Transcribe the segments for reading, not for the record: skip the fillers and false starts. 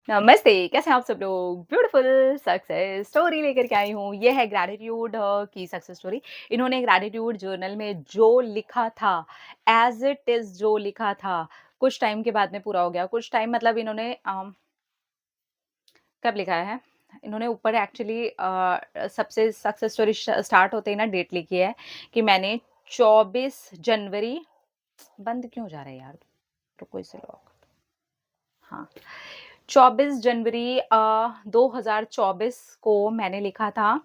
नमस्ते, कैसे हैं आप सब लोग? ब्यूटीफुल सक्सेस स्टोरी लेकर के आई हूँ। ये है ग्रैटिट्यूड की सक्सेस स्टोरी। इन्होंने ग्रैटिट्यूड जर्नल में जो लिखा था, एज़ इट इज़ जो लिखा था, कुछ टाइम के बाद में पूरा हो गया। कुछ टाइम मतलब इन्होंने कब लिखा है? इन्होंने ऊपर एक्चुअली सबसे सक्सेस स्टोरी स्टार्ट होते ही ना डेट लिखी है कि मैंने 24 जनवरी बंद क्यों हो जा रहा है यार? रुको इसे लॉक हाँ। 24 जनवरी 2024 को मैंने लिखा था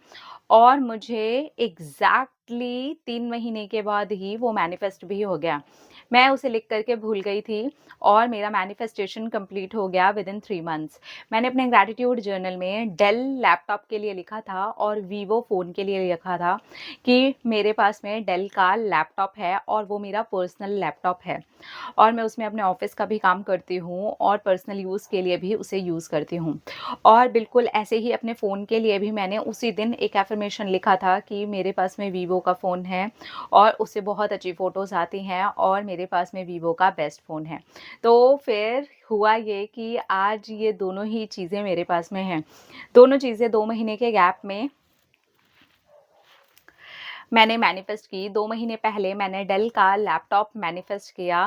और मुझे एग्ज़ैक्टली 3 महीने के बाद ही वो मैनिफेस्ट भी हो गया। मैं उसे लिख कर के भूल गई थी और मेरा मैनिफेस्टेशन कंप्लीट हो गया विदिन 3 मंथ्स। मैंने अपने ग्रैटिट्यूड जर्नल में डेल लैपटॉप के लिए लिखा था और वीवो फ़ोन के लिए लिखा था कि मेरे पास में डेल का लैपटॉप है और वो मेरा पर्सनल लैपटॉप है। और मैं उसमें अपने ऑफ़िस का भी काम करती हूँ और पर्सनल यूज़ के लिए भी उसे यूज़ करती हूँ। और बिल्कुल ऐसे ही अपने फ़ोन के लिए भी मैंने उसी दिन एक एफ़र्मेशन लिखा था कि मेरे पास में वीवो का फ़ोन है और उससे बहुत अच्छी फ़ोटोज़ आती हैं और मेरे पास में वीवो का बेस्ट फ़ोन है। तो फिर हुआ ये कि आज ये दोनों ही चीज़ें मेरे पास में हैं। दोनों चीज़ें 2 महीने के गैप में मैंने मैनिफेस्ट की। 2 महीने पहले मैंने डेल का लैपटॉप मैनिफेस्ट किया।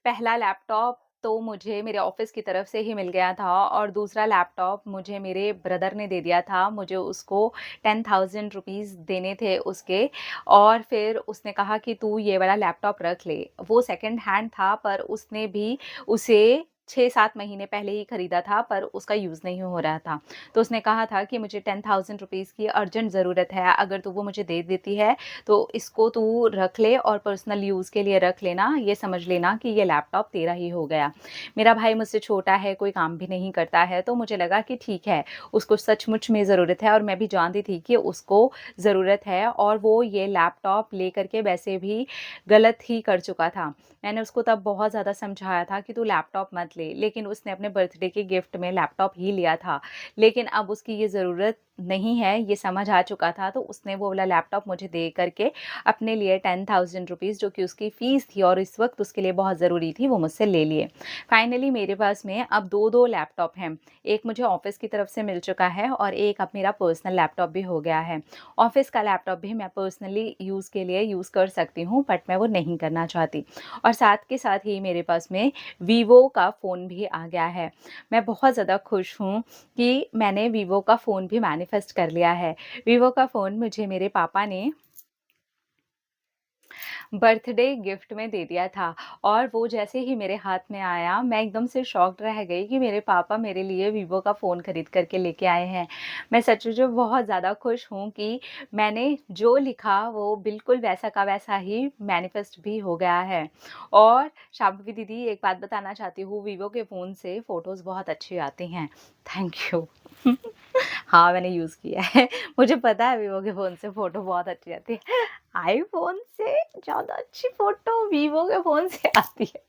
पहला लैपटॉप तो मुझे मेरे ऑफ़िस की तरफ से ही मिल गया था और दूसरा लैपटॉप मुझे मेरे ब्रदर ने दे दिया था। मुझे उसको 10,000 रुपीज़ देने थे उसके और फिर उसने कहा कि तू ये वाला लैपटॉप रख ले। वो सेकंड हैंड था पर उसने भी उसे 6-7 महीने पहले ही खरीदा था पर उसका यूज़ नहीं हो रहा था। तो उसने कहा था कि मुझे 10,000 रुपीज़ की अर्जेंट ज़रूरत है, अगर तू वो मुझे दे देती है, तो इसको तू रख ले और पर्सनल यूज़ के लिए रख लेना, ये समझ लेना कि ये लैपटॉप तेरा ही हो गया। मेरा भाई मुझसे छोटा है, कोई काम भी नहीं करता है, तो मुझे लगा कि ठीक है, उसको सचमुच में ज़रूरत है और मैं भी जानती थी कि उसको ज़रूरत है और वो ये लैपटॉप लेकर के वैसे भी गलत ही कर चुका था। मैंने उसको तब बहुत ज़्यादा समझाया था कि तू लैपटॉप मत ले, लेकिन उसने अपने बर्थडे के गिफ्ट में लैपटॉप ही लिया था। लेकिन अब उसकी ये ज़रूरत नहीं है, ये समझ आ चुका था, तो उसने वो वाला लैपटॉप मुझे दे कर के अपने लिए 10,000 रुपीज़ जो कि उसकी फ़ीस थी और इस वक़्त उसके लिए बहुत ज़रूरी थी, वो मुझसे ले लिए। फाइनली मेरे पास में अब 2-2 लैपटॉप हैं। एक मुझे ऑफ़िस की तरफ से मिल चुका है और एक अब मेरा पर्सनल लैपटॉप भी हो गया है। ऑफ़िस का लैपटॉप भी मैं पर्सनली यूज़ के लिए यूज़ कर सकती हूँ, बट मैं वो नहीं करना चाहती। और साथ के साथ ही मेरे पास में वीवो का फ़ोन भी आ गया है। मैं बहुत ज़्यादा खुश हूँ कि मैंने वीवो का फ़ोन भी मैनिफेस्ट कर लिया है। वीवो का फ़ोन मुझे मेरे पापा ने बर्थडे गिफ्ट में दे दिया था और वो जैसे ही मेरे हाथ में आया, मैं एकदम से शॉक्ड रह गई कि मेरे पापा मेरे लिए वीवो का फ़ोन खरीद कर के लेके आए हैं। मैं सचमुच में बहुत ज़्यादा खुश हूँ कि मैंने जो लिखा वो बिल्कुल वैसा का वैसा ही मैनिफेस्ट भी हो गया है। और शाम्भवी दीदी एक बात बताना चाहती हूँ, वीवो के फ़ोन से फ़ोटोज़ बहुत अच्छी आती हैं। Thank you. हाँ, मैंने यूज़ किया है। मुझे पता है वीवो के फ़ोन से फ़ोटो बहुत अच्छी आती है। आईफ़ोन से ज़्यादा अच्छी फ़ोटो वीवो के फ़ोन से आती है।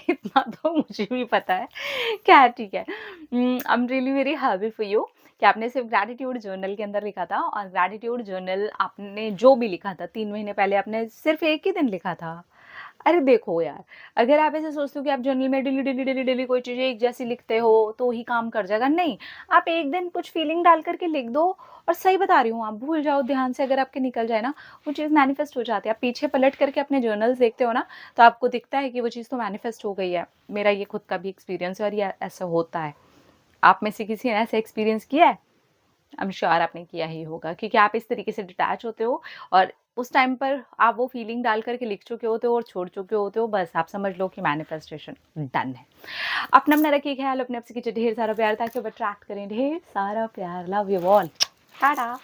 इतना तो मुझे भी पता है। ख़ैर ठीक है। I am really very happy for you कि आपने सिर्फ़ ग्रैटिट्यूड जर्नल के अंदर लिखा था और ग्रैटिट्यूड जर्नल आपने जो भी लिखा था 3 महीने पहले आपने सिर्फ़ 1 ही दिन लिखा था। अरे देखो यार, अगर आप ऐसे सोचते हो कि आप जर्नल में डेली कोई चीज़ें एक जैसी लिखते हो तो ही काम कर जाएगा, नहीं। आप एक दिन कुछ फीलिंग डाल कर के लिख दो और सही बता रही हूँ, आप भूल जाओ ध्यान से अगर आपके निकल जाए ना, वो चीज़ मैनिफेस्ट हो जाती है। आप पीछे पलट करके अपने जर्नल्स देखते हो ना, तो आपको दिखता है कि वो चीज़ तो मैनिफेस्ट हो गई है। मेरा ये खुद का भी एक्सपीरियंस है और ये ऐसा होता है। आप में से किसी ने ऐसा एक्सपीरियंस किया है? आई एम श्योर आपने किया ही होगा क्योंकि आप इस तरीके से डिटैच होते हो और उस टाइम पर आप वो फीलिंग डाल करके लिख चुके होते हो और छोड़ चुके होते हो, बस आप समझ लो कि मैनिफेस्टेशन डन है। अपना रखिए ख्याल, अपने आप से कीजिए ढेर सारा प्यार ताकि वो अट्रैक्ट करें ढेर सारा प्यार। Love you all. टाटा।